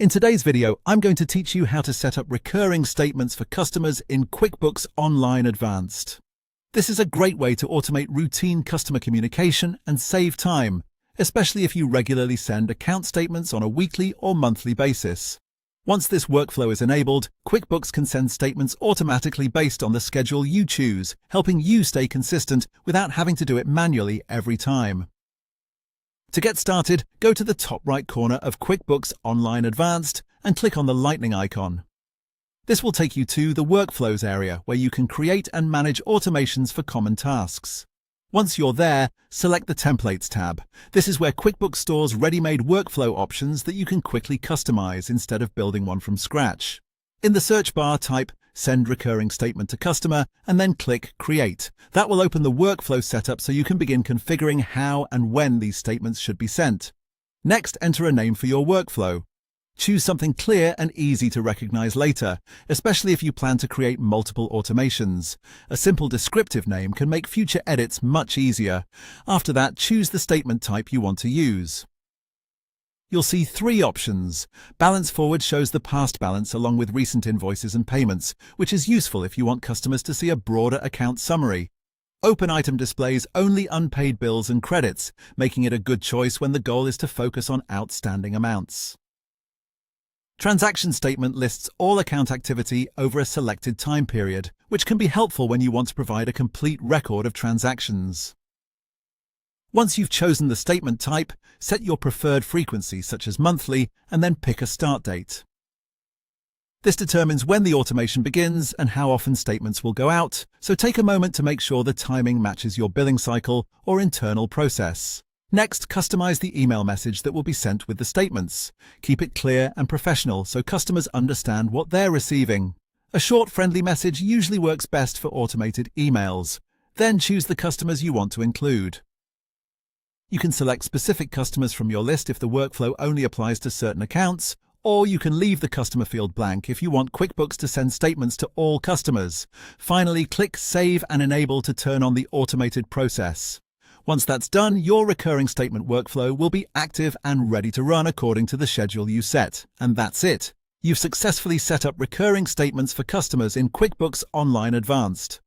In today's video, I'm going to teach you how to set up recurring statements for customers in QuickBooks Online Advanced. This is a great way to automate routine customer communication and save time, especially if you regularly send account statements on a weekly or monthly basis. Once this workflow is enabled, QuickBooks can send statements automatically based on the schedule you choose, helping you stay consistent without having to do it manually every time. To get started, go to the top right corner of QuickBooks Online Advanced and click on the lightning icon. This will take you to the Workflows area where you can create and manage automations for common tasks. Once you're there, select the Templates tab. This is where QuickBooks stores ready-made workflow options that you can quickly customize instead of building one from scratch. In the search bar, type Send Recurring Statement to Customer and then click Create. That will open the workflow setup so you can begin configuring how and when these statements should be sent. Next, enter a name for your workflow. Choose something clear and easy to recognize later, especially if you plan to create multiple automations. A simple descriptive name can make future edits much easier. After that, choose the statement type you want to use. You'll see three options. Balance Forward shows the past balance along with recent invoices and payments, which is useful if you want customers to see a broader account summary. Open Item displays only unpaid bills and credits, making it a good choice when the goal is to focus on outstanding amounts. Transaction Statement lists all account activity over a selected time period, which can be helpful when you want to provide a complete record of transactions. Once you've chosen the statement type, set your preferred frequency such as monthly and then pick a start date. This determines when the automation begins and how often statements will go out, so take a moment to make sure the timing matches your billing cycle or internal process. Next, customize the email message that will be sent with the statements. Keep it clear and professional so customers understand what they're receiving. A short, friendly message usually works best for automated emails. Then choose the customers you want to include. You can select specific customers from your list if the workflow only applies to certain accounts, or you can leave the customer field blank if you want QuickBooks to send statements to all customers. Finally, click Save and Enable to turn on the automated process. Once that's done, your recurring statement workflow will be active and ready to run according to the schedule you set. And that's it. You've successfully set up recurring statements for customers in QuickBooks Online Advanced.